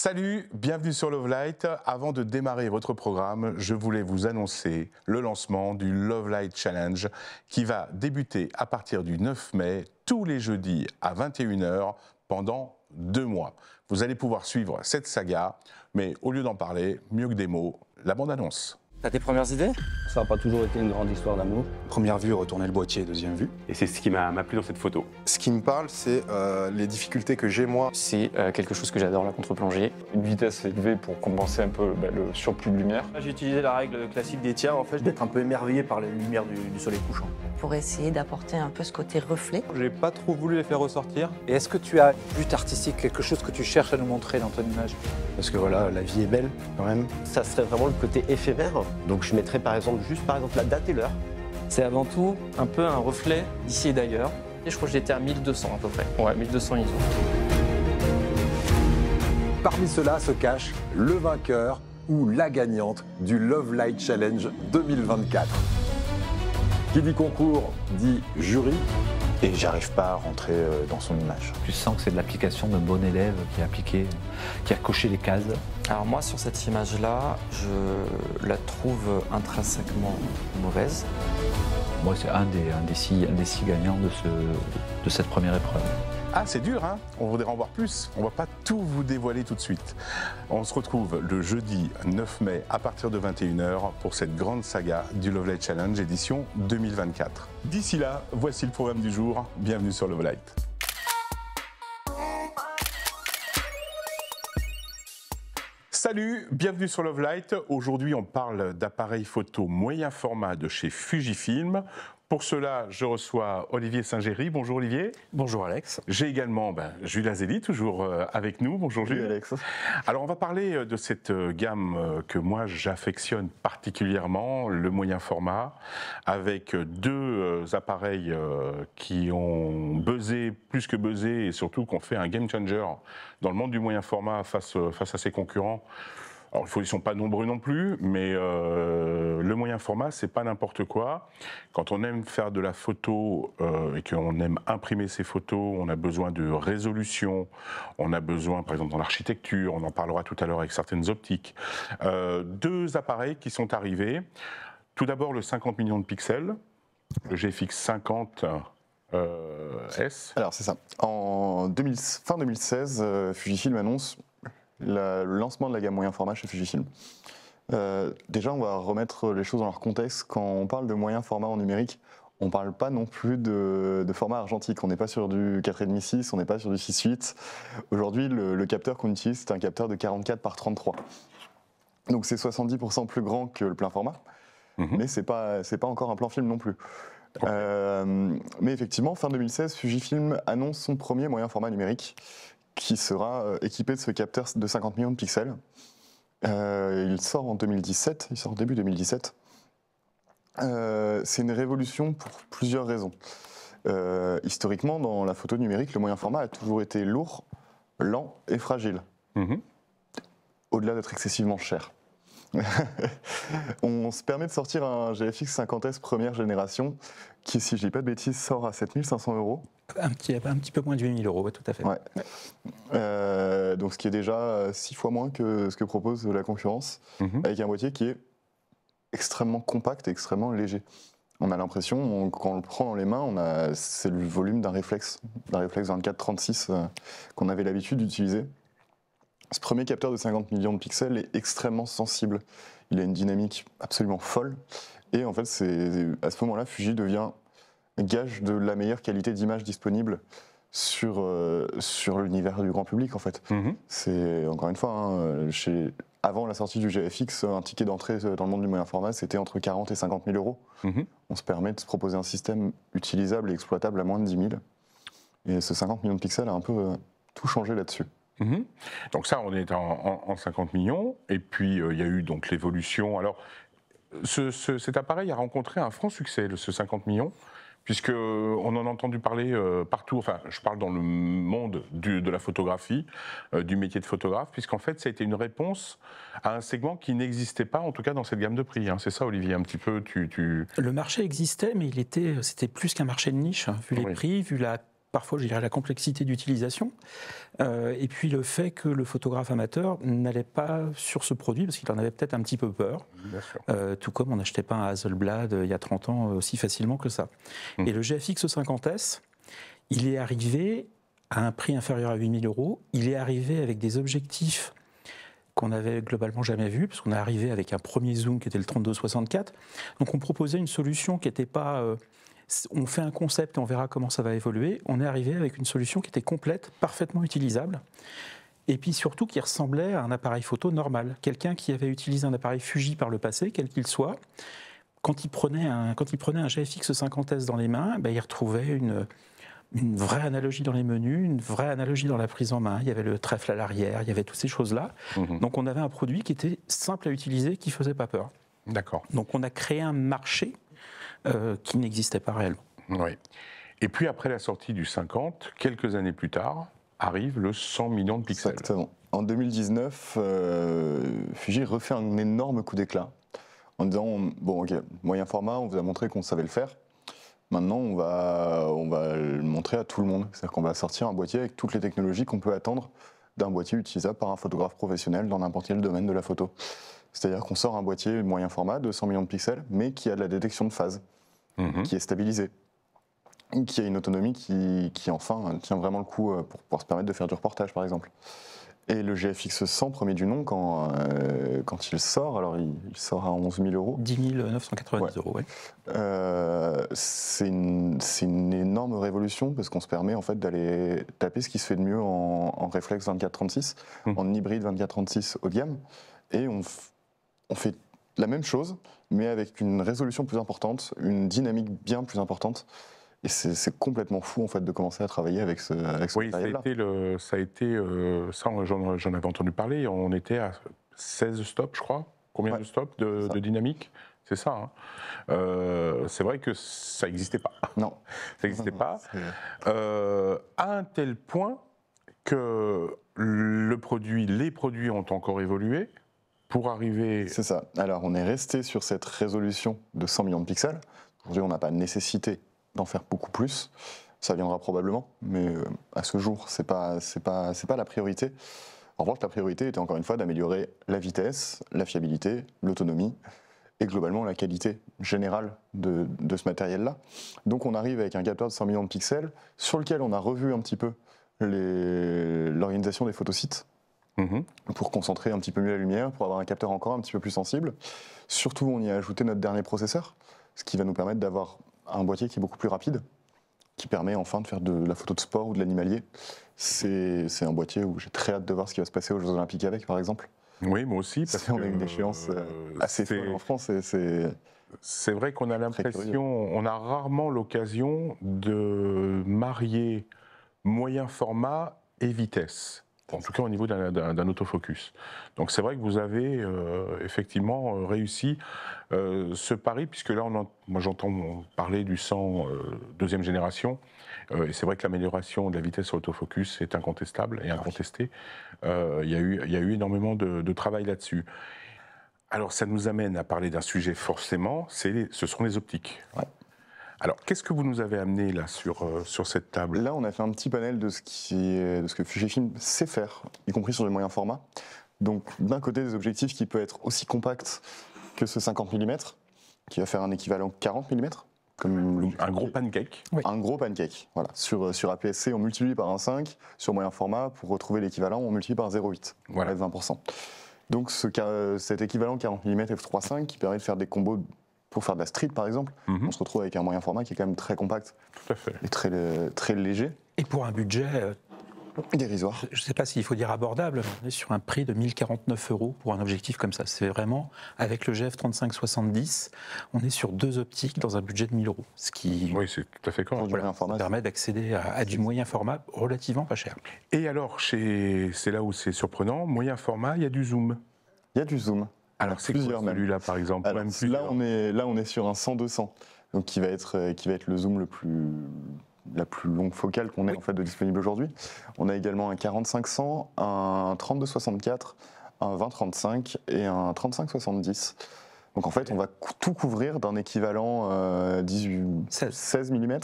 Salut, bienvenue sur Love Light. Avant de démarrer votre programme, je voulais vous annoncer le lancement du Love Light Challenge qui va débuter à partir du 9 mai, tous les jeudis à 21h pendant 2 mois. Vous allez pouvoir suivre cette saga, mais au lieu d'en parler, mieux que des mots, la bande-annonce. T'as tes premières idées? Ça n'a pas toujours été une grande histoire d'amour. Première vue, retourner le boîtier, deuxième vue. Et c'est ce qui m'a plu dans cette photo. Ce qui me parle, c'est les difficultés que j'ai moi. C'est quelque chose que j'adore, la contre-plongée. Une vitesse élevée pour compenser un peu le surplus de lumière. J'ai utilisé la règle classique des tiers, en fait, d'être un peu émerveillé par les lumières du soleil couchant. Pour essayer d'apporter un peu ce côté reflet. J'ai pas trop voulu les faire ressortir. Et est-ce que tu as un but artistique, quelque chose que tu cherches à nous montrer dans ton image? Parce que voilà, la vie est belle quand même. Ça serait vraiment le côté éphémère. Donc je mettrais par exemple la date et l'heure. C'est avant tout un peu un reflet d'ici et d'ailleurs. Et je crois que j'étais à 1200 à peu près. Ouais, 1200 ISO. Parmi ceux-là se cache le vainqueur ou la gagnante du Love Light Challenge 2024. Qui dit concours dit jury. Et j'arrive pas à rentrer dans son image. Tu sens que c'est de l'application d'un bon élève qui a appliqué, qui a coché les cases. Alors moi, sur cette image-là, je la trouve intrinsèquement mauvaise. Moi, c'est un des six gagnants de cette première épreuve. Ah, c'est dur, hein? On voudrait en voir plus. On ne va pas tout vous dévoiler tout de suite. On se retrouve le jeudi 9 mai à partir de 21h pour cette grande saga du Love Light Challenge édition 2024. D'ici là, voici le programme du jour. Bienvenue sur Love Light. Salut, bienvenue sur Love Light. Aujourd'hui, on parle d'appareils photo moyen format de chez Fujifilm. Pour cela, je reçois Olivier Saint-Géry. Bonjour Olivier. Bonjour Alex. J'ai également Jules Azeli, toujours avec nous. Bonjour Jules. Salut Alex. Alors on va parler de cette gamme que moi j'affectionne particulièrement, le moyen format, avec deux appareils qui ont buzzé, plus que buzzé, et surtout qui ont fait un game changer dans le monde du moyen format face à ses concurrents. Alors, ils ne sont pas nombreux non plus, mais le moyen format, c'est pas n'importe quoi. Quand on aime faire de la photo et qu'on aime imprimer ses photos, on a besoin de résolution, on a besoin, par exemple, dans l'architecture, on en parlera tout à l'heure avec certaines optiques. Deux appareils qui sont arrivés. Tout d'abord, le 50 millions de pixels, le GFX 50 S. Alors, c'est ça. Fin 2016, Fujifilm annonce le lancement de la gamme moyen format chez Fujifilm. Déjà, on va remettre les choses dans leur contexte. Quand on parle de moyen format en numérique, on ne parle pas non plus de format argentique. On n'est pas sur du 4,5-6, on n'est pas sur du 6,8. Aujourd'hui, le capteur qu'on utilise, c'est un capteur de 44 par 33. Donc c'est 70% plus grand que le plein format, mais c'est pas encore un plan film non plus. Mais effectivement, fin 2016, Fujifilm annonce son premier moyen format numérique qui sera équipé de ce capteur de 50 millions de pixels. Il sort en 2017, il sort début 2017. C'est une révolution pour plusieurs raisons. Historiquement, dans la photo numérique, le moyen format a toujours été lourd, lent et fragile, au-delà d'être excessivement cher. On se permet de sortir un GFX 50S première génération qui, si je ne dis pas de bêtises, sort à 7 500 €. Un petit peu moins de 8 000 €, ouais, tout à fait. Ouais. Donc ce qui est déjà 6 fois moins que ce que propose la concurrence, avec un boîtier qui est extrêmement compact et extrêmement léger. On a l'impression, quand on le prend dans les mains, c'est le volume d'un réflexe 24-36 qu'on avait l'habitude d'utiliser. Ce premier capteur de 50 millions de pixels est extrêmement sensible. Il a une dynamique absolument folle. Et en fait, à ce moment-là, Fuji devient gage de la meilleure qualité d'image disponible sur l'univers du grand public, en fait. C'est, encore une fois, avant la sortie du GFX, un ticket d'entrée dans le monde du moyen format, c'était entre 40 et 50 000 €. On se permet de se proposer un système utilisable et exploitable à moins de 10 000. Et ce 50 millions de pixels a un peu tout changé là-dessus. Donc ça, on est en 50 millions, et puis il y a eu donc l'évolution. Alors, cet appareil a rencontré un franc succès, ce 50 millions, puisqu'on en a entendu parler partout, enfin je parle dans le monde de la photographie, du métier de photographe, puisqu'en fait ça a été une réponse à un segment qui n'existait pas, en tout cas dans cette gamme de prix. C'est ça Olivier, un petit peu Le marché existait, mais c'était plus qu'un marché de niche, vu les prix, vu la parfois, je dirais, la complexité d'utilisation, et puis le fait que le photographe amateur n'allait pas sur ce produit parce qu'il en avait peut-être un petit peu peur, tout comme on n'achetait pas un Hasselblad il y a 30 ans aussi facilement que ça. Et le GFX 50S, il est arrivé à un prix inférieur à 8 000 €, il est arrivé avec des objectifs qu'on n'avait globalement jamais vu, parce qu'on est arrivé avec un premier zoom qui était le 32-64. Donc on proposait une solution qui n'était pas... on fait un concept et on verra comment ça va évoluer. On est arrivé avec une solution qui était complète, parfaitement utilisable, et puis surtout qui ressemblait à un appareil photo normal. Quelqu'un qui avait utilisé un appareil Fuji par le passé, quel qu'il soit, quand il prenait un GFX 50S dans les mains, il retrouvait une vraie analogie dans les menus, une vraie analogie dans la prise en main. Il y avait le trèfle à l'arrière, il y avait toutes ces choses-là. Donc on avait un produit qui était simple à utiliser, qui ne faisait pas peur. D'accord. Donc on a créé un marché qui n'existait pas réellement. Oui. Et puis après la sortie du 50, quelques années plus tard, arrive le 100 millions de pixels. Exactement. En 2019, Fuji refait un énorme coup d'éclat en disant, bon ok, moyen format, on vous a montré qu'on savait le faire. Maintenant, on va le montrer à tout le monde. C'est-à-dire qu'on va sortir un boîtier avec toutes les technologies qu'on peut attendre d'un boîtier utilisable par un photographe professionnel dans n'importe quel domaine de la photo. C'est-à-dire qu'on sort un boîtier moyen format de 100 millions de pixels, mais qui a de la détection de phase, qui est stabilisé, qui a une autonomie qui enfin tient vraiment le coup pour pouvoir se permettre de faire du reportage, par exemple. Et le GFX 100, premier du nom, quand il sort, alors il sort à 11 000 €. 10 990 €, oui. C'est une énorme révolution parce qu'on se permet en fait d'aller taper ce qui se fait de mieux en réflexe 24-36, en hybride 24-36 haut de gamme, et on fait la même chose, mais avec une résolution plus importante, une dynamique bien plus importante. Et c'est complètement fou en fait de commencer à travailler avec ce matériel-là. Ça j'en avais entendu parler, on était à 16 stops je crois. Combien de stops de dynamique? C'est ça. C'est vrai que ça n'existait pas. Non. Ça n'existait pas. À un tel point que les produits ont encore évolué pour arriver... C'est ça. Alors on est resté sur cette résolution de 100 millions de pixels. Aujourd'hui on n'a pas nécessité d'en faire beaucoup plus, ça viendra probablement, mais à ce jour, c'est pas la priorité. En revanche, la priorité était encore une fois d'améliorer la vitesse, la fiabilité, l'autonomie et globalement la qualité générale de ce matériel-là. Donc on arrive avec un capteur de 100 millions de pixels sur lequel on a revu un petit peu l'organisation des photosites pour concentrer un petit peu mieux la lumière, pour avoir un capteur encore un petit peu plus sensible. Surtout, on y a ajouté notre dernier processeur, ce qui va nous permettre d'avoir un boîtier qui est beaucoup plus rapide, qui permet enfin de faire de la photo de sport ou de l'animalier. C'est un boîtier où j'ai très hâte de voir ce qui va se passer aux Jeux Olympiques avec, par exemple. Oui, moi aussi. Parce qu'on a une échéance assez folle en France. C'est vrai qu'on a l'impression, on a rarement l'occasion de marier moyen format et vitesse. En tout cas au niveau d'un autofocus. Donc c'est vrai que vous avez effectivement réussi ce pari, puisque là, moi j'entends parler du 100 deuxième génération, et c'est vrai que l'amélioration de la vitesse sur l'autofocus est incontestable et incontestée. Il y a eu énormément de travail là-dessus. Alors ça nous amène à parler d'un sujet forcément, ce sont les optiques. Ouais. Alors, qu'est-ce que vous nous avez amené là sur cette table? Là, on a fait un petit panel de ce que Fujifilm sait faire, y compris sur les moyens formats. Donc, d'un côté, des objectifs qui peuvent être aussi compacts que ce 50 mm, qui va faire un équivalent 40 mm. Comme un gros pancake. Oui. Un gros pancake, voilà. Sur APS-C, on multiplie par 1,5. Sur moyen format, pour retrouver l'équivalent, on multiplie par 0,8. Voilà, 20%. Donc, cet équivalent 40 mm f3.5 qui permet de faire des combos pour faire de la street par exemple, on se retrouve avec un moyen format qui est quand même très compact. Tout à fait. Et très léger. Et pour un budget dérisoire. Je ne sais pas s'il faut dire abordable, mais on est sur un prix de 1 049 € pour un objectif comme ça. C'est vraiment, avec le GF 35-70, on est sur 2 optiques dans un budget de 1 000 €. Ce qui, oui, c'est tout à fait correct. Ça permet d'accéder à du moyen format relativement pas cher. Et alors, c'est là où c'est surprenant, moyen format, il y a du zoom. Il y a du zoom. Alors c'est quoi celui-là par exemple? Alors, là on est sur un 100-200, donc qui va être le zoom la plus longue focale qu'on ait en fait de disponible aujourd'hui. On a également un 40-500, un 32-64, un 20-35 et un 35-70. Donc en fait on va tout couvrir d'un équivalent 16 mm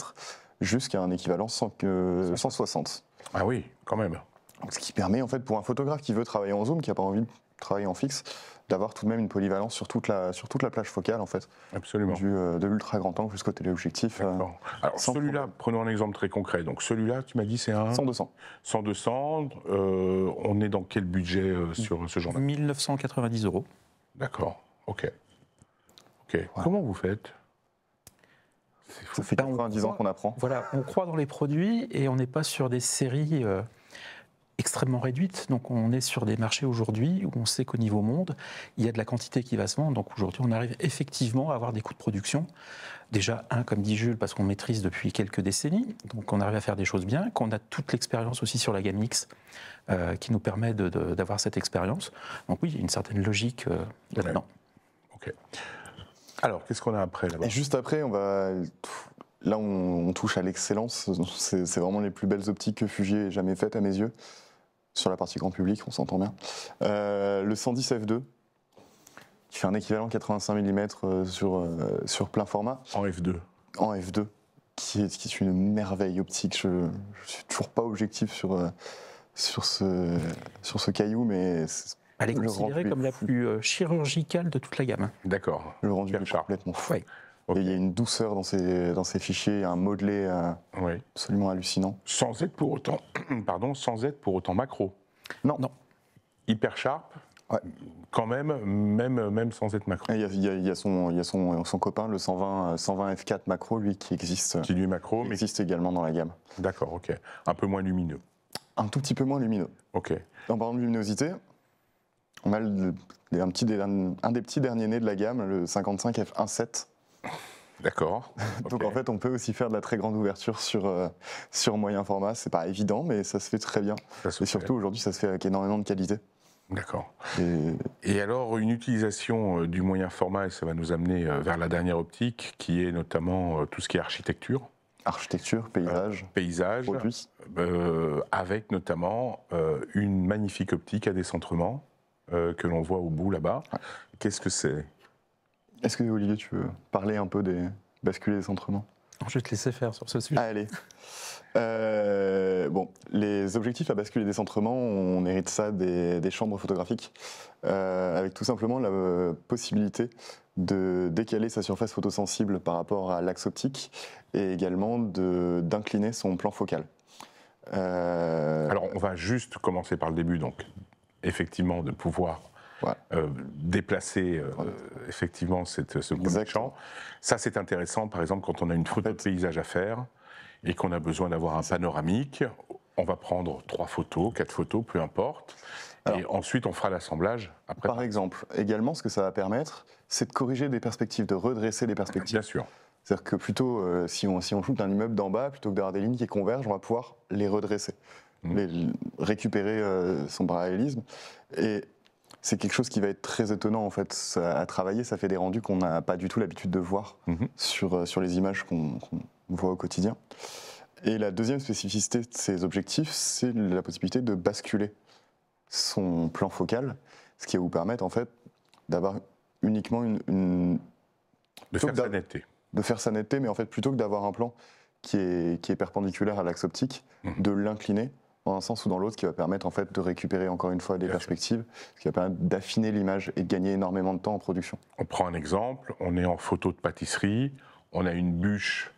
jusqu'à un équivalent 160. Ah oui, quand même. Donc, ce qui permet, en fait, pour un photographe qui veut travailler en zoom, qui n'a pas envie de travailler en fixe, d'avoir tout de même une polyvalence sur toute la plage focale, en fait. Absolument. De l'ultra grand angle jusqu'au téléobjectif. Alors celui-là, prenons un exemple très concret. Donc celui-là, tu m'as dit c'est un 100-200. 100-200. On est dans quel budget sur ce genre-là? 1990 €. D'accord, ok. Comment vous faites? Ça fait 90 ans qu'on apprend. Voilà, on croit dans les produits et on n'est pas sur des séries extrêmement réduites. Donc on est sur des marchés aujourd'hui où on sait qu'au niveau monde, il y a de la quantité qui va se vendre. Donc aujourd'hui, on arrive effectivement à avoir des coûts de production. Déjà, comme dit Jules, parce qu'on maîtrise depuis quelques décennies. Donc on arrive à faire des choses bien, qu'on a toute l'expérience aussi sur la gamme X qui nous permet d'avoir cette expérience. Donc oui, il y a une certaine logique là-dedans. Ok. Alors, qu'est-ce qu'on a après là-bas? Et juste après, là, on touche à l'excellence. C'est vraiment les plus belles optiques que Fuji ait jamais faites à mes yeux. Sur la partie grand public, on s'entend bien. Le 110 f2, qui fait un équivalent 85 mm sur plein format. En f2. En f2, qui est une merveille optique. Je suis toujours pas objectif sur ce caillou, mais elle est considérée comme la plus chirurgicale de toute la gamme. D'accord. Le rendu est complètement fou. Ouais. Okay. Et il y a une douceur dans ces fichiers, un modelé absolument hallucinant. Sans être pour autant, macro. Non. Hyper sharp. Ouais. Quand même sans être macro. Il y a son copain, le 120 f4 macro, lui, qui existe. Qui lui macro, mais existe également dans la gamme. D'accord, ok. Un peu moins lumineux. Un tout petit peu moins lumineux. Ok. En parlant de luminosité, on a un des petits derniers nés de la gamme, le 55 f1.7. D'accord. Donc en fait, on peut aussi faire de la très grande ouverture sur moyen format. C'est pas évident, mais ça se fait très bien. Et surtout aujourd'hui, ça se fait avec énormément de qualité. D'accord. Et alors, une utilisation du moyen format, et ça va nous amener vers la dernière optique, qui est notamment tout ce qui est architecture. Architecture, paysage, produits. Avec notamment une magnifique optique à décentrement que l'on voit au bout là-bas. Ouais. Qu'est-ce que c'est? Est-ce que, Olivier, tu veux parler un peu des basculés décentrement? Je vais te laisser faire sur ce sujet. Allez. Bon, les objectifs à basculer décentrement, on hérite ça des chambres photographiques, avec tout simplement la possibilité de décaler sa surface photosensible par rapport à l'axe optique et également d'incliner son plan focal. Alors, on va juste commencer par le début, donc effectivement de pouvoir déplacer effectivement ce premier champ. Ça, c'est intéressant, par exemple, quand on a une photo de paysage à faire et qu'on a besoin d'avoir un panoramique, on va prendre 3 photos, 4 photos, peu importe, et ensuite on fera l'assemblage après. Par exemple, également, ce que ça va permettre, c'est de corriger des perspectives, de redresser les perspectives. Bien sûr. C'est-à-dire que plutôt, si on shoot un immeuble d'en bas, plutôt que d'avoir des lignes qui convergent, on va pouvoir les redresser, récupérer son parallélisme. Et c'est quelque chose qui va être très étonnant en fait à travailler. Ça fait des rendus qu'on n'a pas du tout l'habitude de voir sur les images qu'on voit au quotidien. Et la deuxième spécificité de ces objectifs, c'est la possibilité de basculer son plan focal, ce qui va vous permettre en fait d'avoir uniquement de faire sa netteté. De faire sa netteté, mais en fait plutôt que d'avoir un plan qui est perpendiculaire à l'axe optique, de l'incliner dans un sens ou dans l'autre, qui va permettre en fait de récupérer encore une fois des perspectives, ce qui va permettre d'affiner l'image et de gagner énormément de temps en production. On prend un exemple, on est en photo de pâtisserie, on a une bûche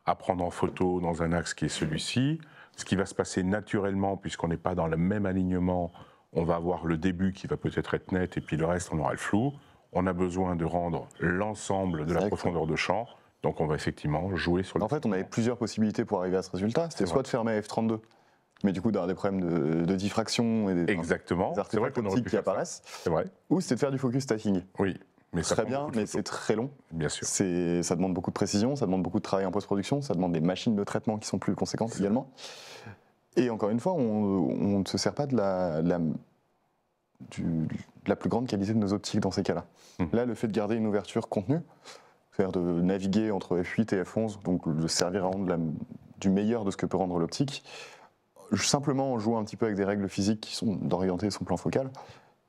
à prendre en photo dans un axe qui est celui-ci. Ce qui va se passer naturellement, puisqu'on n'est pas dans le même alignement, on va avoir le début qui va peut-être être net et puis le reste on aura le flou. On a besoin de rendre l'ensemble de la profondeur de champ, donc on va effectivement jouer sur le... En fait, on avait plusieurs possibilités pour arriver à ce résultat. C'était soit de fermer à f32, mais du coup d'avoir des problèmes de diffraction et des artefacts optiques qui apparaissent. C'est vrai. Ou c'était de faire du focus stacking. Oui. Mais très bien, mais c'est très long. Bien sûr. Ça demande beaucoup de précision, ça demande beaucoup de travail en post-production, ça demande des machines de traitement qui sont plus conséquentes également. Et encore une fois, on ne se sert pas de la plus grande qualité de nos optiques dans ces cas-là. Là, le fait de garder une ouverture contenue, c'est-à-dire de naviguer entre F8 et F11, donc de servir à rendre du meilleur de ce que peut rendre l'optique, simplement en jouant un petit peu avec des règles physiques qui sont d'orienter son plan focal,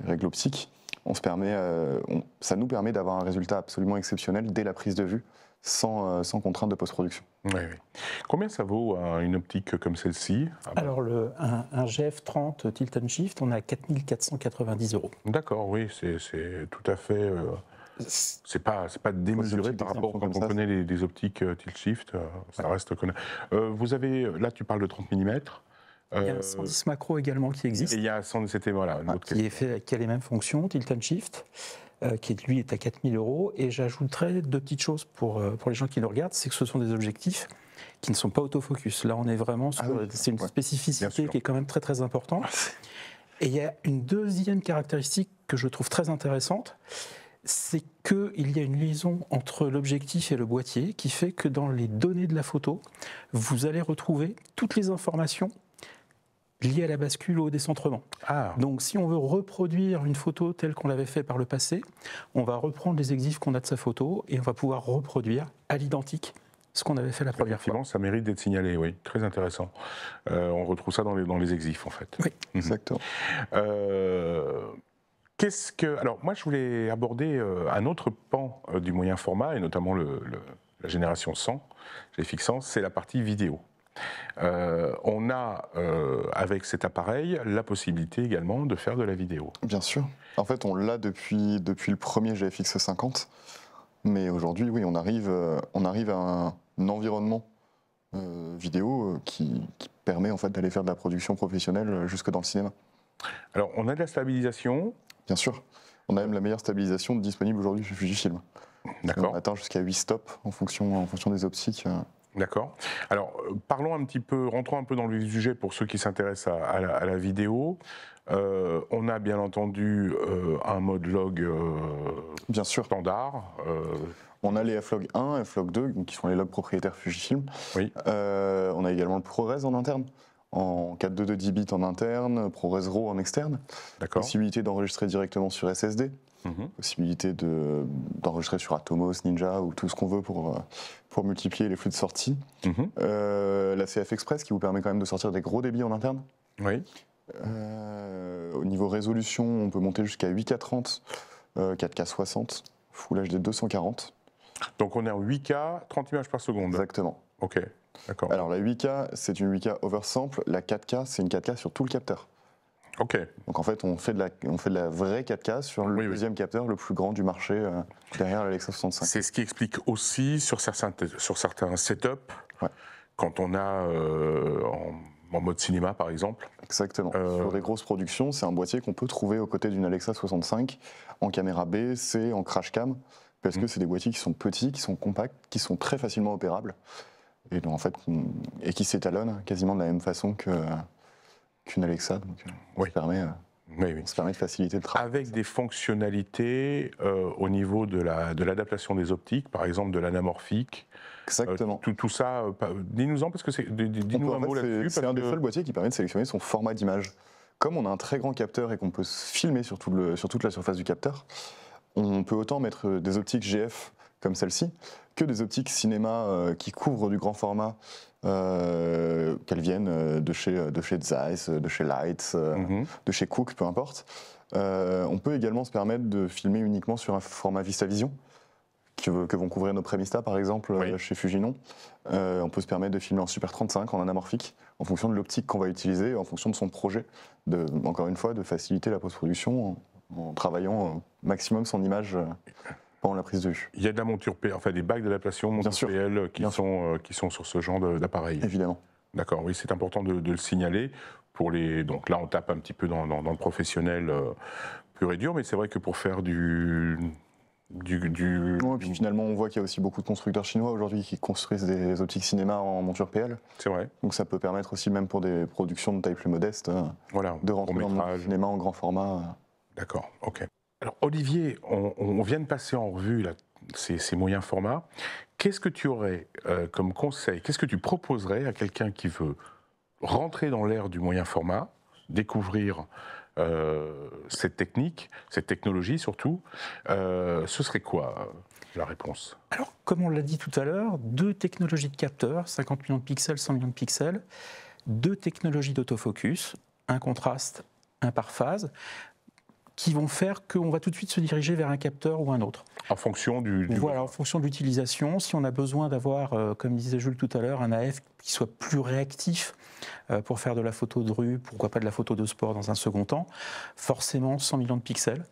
des règles optiques, ça nous permet d'avoir un résultat absolument exceptionnel dès la prise de vue, sans contrainte de post-production. Oui, oui. Combien ça vaut une optique comme celle-ci? Alors, un GF30 Tilt and Shift, on est à 4 490 €. D'accord, oui, c'est tout à fait... c'est pas démesuré par rapport quand on connaît les optiques Tilt Shift, ça reste... vous avez, là tu parles de 30 mm. Il y a un 110 macro également qui existe. Et il y a un 110, c'était voilà, une autre question. Qui a les mêmes fonctions, Tilt and Shift, qui lui est à 4 000 €. Et j'ajouterais deux petites choses pour les gens qui nous regardent, c'est que ce sont des objectifs qui ne sont pas autofocus. Là, on est vraiment sur... c'est une spécificité qui est quand même très très importante. Et il y a une deuxième caractéristique que je trouve très intéressante, c'est qu'il y a une liaison entre l'objectif et le boîtier qui fait que dans les données de la photo, vous allez retrouver toutes les informations liées à la bascule ou au décentrement. Donc si on veut reproduire une photo telle qu'on l'avait fait par le passé, on va reprendre les exifs qu'on a de sa photo et on va pouvoir reproduire à l'identique ce qu'on avait fait la première fois. Ça mérite d'être signalé, oui, très intéressant. On retrouve ça dans les exifs en fait. Oui, exactement. Alors moi je voulais aborder un autre pan du moyen format et notamment la génération 100, GFX100, c'est la partie vidéo. On a avec cet appareil la possibilité également de faire de la vidéo. Bien sûr. En fait on l'a depuis le premier GFX 50, mais aujourd'hui oui on arrive à un environnement vidéo qui permet en fait d'aller faire de la production professionnelle jusque dans le cinéma. Alors on a de la stabilisation. Bien sûr. On a même la meilleure stabilisation disponible aujourd'hui chez Fujifilm. D'accord. On atteint jusqu'à 8 stops en fonction des optiques. D'accord. Alors, rentrons un peu dans le vif du sujet pour ceux qui s'intéressent à la vidéo. On a bien entendu un mode log bien sûr. Standard. On a les F-Log 1, F-Log 2, qui sont les logs propriétaires Fujifilm. Oui. On a également le ProRes en interne, en 422 10 bits en interne, ProRes RAW en externe. D'accord. Possibilité d'enregistrer directement sur SSD. Possibilité d'enregistrer sur Atomos, Ninja ou tout ce qu'on veut pour multiplier les flux de sortie. La CF Express qui vous permet quand même de sortir des gros débits en interne. Oui. Au niveau résolution, on peut monter jusqu'à 8K30, 4K 60, Full HD 240. Donc on est en 8K, 30 images par seconde. Exactement. Ok, d'accord. Alors la 8K, c'est une 8K oversample. La 4K, c'est une 4K sur tout le capteur. Ok. Donc en fait, on fait de la vraie 4K sur le deuxième capteur le plus grand du marché derrière l'Alexa 65. C'est ce qui explique aussi sur certains setups, quand on a en mode cinéma par exemple. Exactement. Sur des grosses productions, c'est un boîtier qu'on peut trouver aux côtés d'une Alexa 65 en caméra B, C, en crash cam, parce que c'est des boîtiers qui sont petits, qui sont compacts, qui sont très facilement opérables et donc, en fait, et qui s'étalonnent quasiment de la même façon qu'une Alexa, donc ça permet de faciliter le travail. Avec des fonctionnalités au niveau de l'adaptation des optiques, par exemple de l'anamorphique. Exactement. Tout ça, dis-nous-en, parce que dis-nous un mot là-dessus. C'est un des seuls boîtiers qui permet de sélectionner son format d'image. Comme on a un très grand capteur et qu'on peut filmer sur toute la surface du capteur, on peut autant mettre des optiques GF comme celle-ci que des optiques cinéma qui couvrent du grand format, qu'elles viennent de chez Zeiss, de chez Leitz, de chez Cooke, peu importe. On peut également se permettre de filmer uniquement sur un format VistaVision, que vont couvrir nos Premista par exemple chez Fujinon. On peut se permettre de filmer en Super 35, en anamorphique, en fonction de l'optique qu'on va utiliser, en fonction de son projet, encore une fois, de faciliter la post-production en travaillant au maximum son image pendant la prise de vue. Il y a de la monture PL, enfin des bacs d'adaptation monture PL qui sont sur ce genre d'appareil. Évidemment. D'accord, oui, c'est important de le signaler. Donc là, on tape un petit peu dans le professionnel pur et dur, mais c'est vrai que pour faire et puis finalement, on voit qu'il y a aussi beaucoup de constructeurs chinois aujourd'hui qui construisent des optiques cinéma en monture PL. C'est vrai. Donc ça peut permettre aussi, même pour des productions de taille plus modeste, de rentrer dans le cinéma en grand format. D'accord, ok. Alors Olivier, on vient de passer en revue là, ces moyens formats. Qu'est-ce que tu aurais comme conseil, qu'est-ce que tu proposerais à quelqu'un qui veut rentrer dans l'ère du moyen format, découvrir cette technique, cette technologie surtout, ce serait quoi la réponse? Alors, comme on l'a dit tout à l'heure, deux technologies de capteurs, 50 millions de pixels, 100 millions de pixels, deux technologies d'autofocus, un contraste, un par phase. qui vont faire qu'on va tout de suite se diriger vers un capteur ou un autre. En fonction du Voilà, en fonction de l'utilisation. Si on a besoin d'avoir, comme disait Jules tout à l'heure, un AF qui soit plus réactif pour faire de la photo de rue, pourquoi pas de la photo de sport dans un second temps, forcément 100 millions de pixels.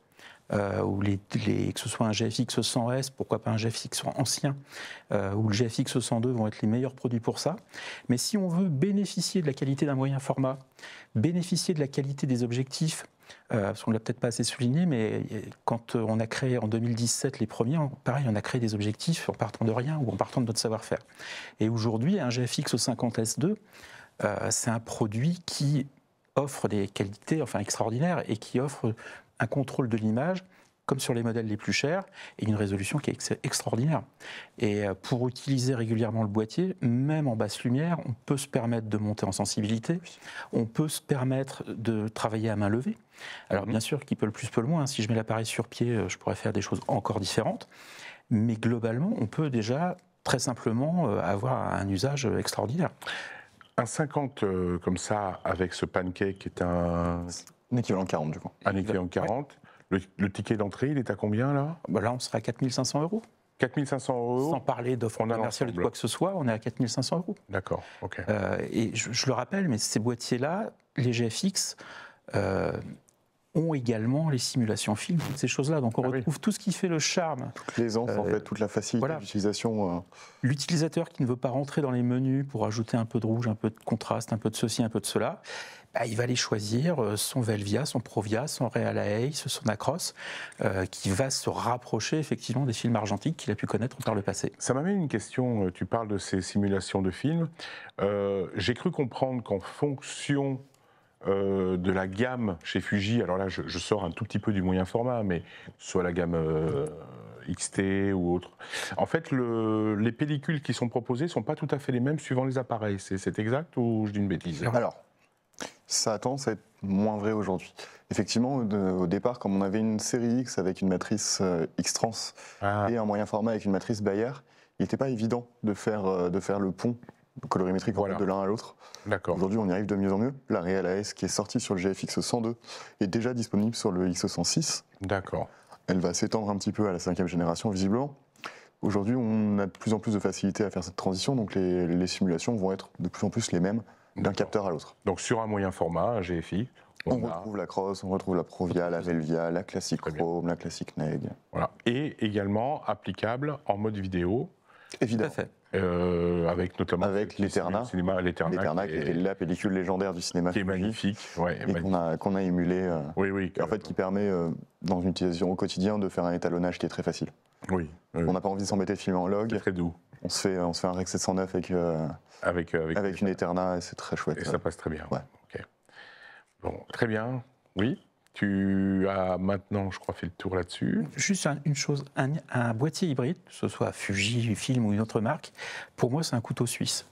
Ou que ce soit un GFX 100S, pourquoi pas un GFX ancien, ou le GFX 102 vont être les meilleurs produits pour ça. Mais si on veut bénéficier de la qualité d'un moyen format, bénéficier de la qualité des objectifs, parce qu'on ne l'a peut-être pas assez souligné, mais quand on a créé en 2017 les premiers, pareil, on a créé des objectifs en partant de rien ou en partant de notre savoir-faire. Et aujourd'hui, un GFX 50S2, c'est un produit qui offre des qualités extraordinaires et qui offre un contrôle de l'image, comme sur les modèles les plus chers, et une résolution qui est extraordinaire. Et pour utiliser régulièrement le boîtier, même en basse lumière, on peut se permettre de monter en sensibilité, on peut se permettre de travailler à main levée. Alors bien sûr, qui peut le plus, peut le moins. Si je mets l'appareil sur pied, je pourrais faire des choses encore différentes. Mais globalement, on peut déjà très simplement avoir un usage extraordinaire. Un 50 comme ça, avec ce pancake, est un équivalent 40 du coup. Un équivalent 40. Ouais. Le ticket d'entrée, il est à combien là? Là, on sera à 4 500 €. 4 500 €. Sans parler d'offres commerciales ou de quoi que ce soit, on est à 4 500 €. D'accord, ok. Et je le rappelle, mais ces boîtiers-là, les GFX, ont également les simulations film, toutes ces choses-là. Donc on retrouve tout ce qui fait le charme. Toute l'aisance, en fait, toute la facilité d'utilisation. L'utilisateur qui ne veut pas rentrer dans les menus pour ajouter un peu de rouge, un peu de contraste, un peu de ceci, un peu de cela, il va aller choisir son Velvia, son Provia, son Real-Ace, son Acros, qui va se rapprocher effectivement des films argentiques qu'il a pu connaître par le passé. Ça m'amène une question, tu parles de ces simulations de films. J'ai cru comprendre qu'en fonction de la gamme chez Fuji, alors là je sors un tout petit peu du moyen format, mais soit la gamme XT ou autre, en fait les pellicules qui sont proposées ne sont pas tout à fait les mêmes suivant les appareils. C'est exact ou je dis une bêtise? Alors, ça a tendance à être moins vrai aujourd'hui. Effectivement, au départ, comme on avait une série X avec une matrice X-Trans et un moyen format avec une matrice Bayer, il n'était pas évident de faire le pont colorimétrique de l'un à l'autre. Aujourd'hui, on y arrive de mieux en mieux. La Real-Ace qui est sortie sur le GFX 102 est déjà disponible sur le X106. D'accord. Elle va s'étendre un petit peu à la 5e génération, visiblement. Aujourd'hui, on a de plus en plus de facilité à faire cette transition, donc les simulations vont être de plus en plus les mêmes d'un capteur à l'autre. Donc sur un moyen format, un GFI, on retrouve la Cross, on retrouve la Provia, la Velvia, la classique Chrome, la classique Neg. Voilà. Et également applicable en mode vidéo. Évidemment. Tout à fait. Avec notamment l'Eterna, l'Eterna qui est la pellicule légendaire du cinéma, qui est magnifique, et qu'on a émulé, en fait, qui permet dans une utilisation au quotidien de faire un étalonnage qui est très facile. On n'a pas envie de s'embêter de filmer en log. C'est très doux. On se fait un Rec 709 avec une Eterna et c'est très chouette. Et ça passe très bien. Ouais. Okay. Bon, très bien. Oui. Tu as maintenant, je crois, fait le tour là-dessus. Juste une chose, un boîtier hybride, que ce soit Fuji, Film ou une autre marque, pour moi c'est un couteau suisse.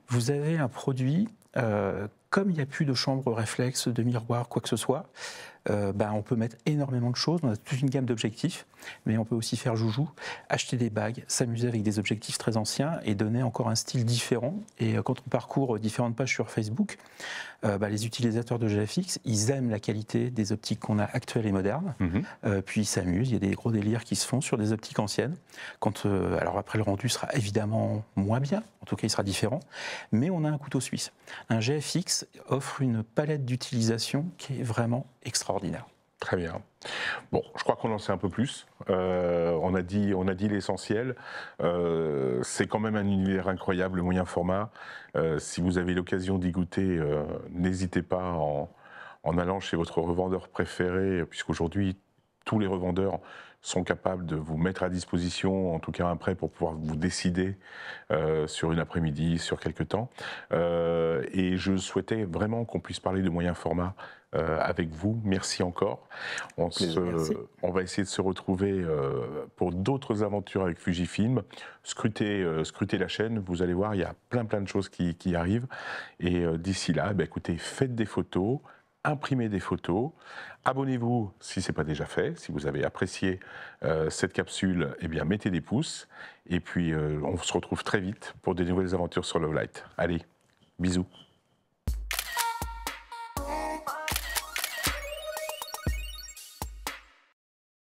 Vous avez un produit, comme il n'y a plus de chambre réflexe, de miroir, quoi que ce soit, on peut mettre énormément de choses, on a toute une gamme d'objectifs, mais on peut aussi faire joujou, acheter des bagues, s'amuser avec des objectifs très anciens et donner encore un style différent. Et quand on parcourt différentes pages sur Facebook, les utilisateurs de GFX, ils aiment la qualité des optiques qu'on a actuelles et modernes, puis ils s'amusent, il y a des gros délires qui se font sur des optiques anciennes. Alors après, le rendu sera évidemment moins bien, en tout cas il sera différent, mais on a un couteau suisse. Un GFX offre une palette d'utilisation qui est vraiment extraordinaire. Très bien. Bon, je crois qu'on en sait un peu plus. On a dit l'essentiel. C'est quand même un univers incroyable, le moyen format. Si vous avez l'occasion d'y goûter, n'hésitez pas en allant chez votre revendeur préféré, puisqu'aujourd'hui, tous les revendeurs sont capables de vous mettre à disposition, en tout cas un prêt pour pouvoir vous décider sur une après-midi, sur quelques temps. Et je souhaitais vraiment qu'on puisse parler de moyen format avec vous. Merci encore. On va essayer de se retrouver pour d'autres aventures avec Fujifilm. Scrutez la chaîne, vous allez voir, il y a plein de choses qui arrivent. Et d'ici là, écoutez, faites des photos, imprimez des photos, abonnez-vous si ce n'est pas déjà fait. Si vous avez apprécié cette capsule, mettez des pouces. Et puis, on se retrouve très vite pour de nouvelles aventures sur Lovelight. Allez, bisous.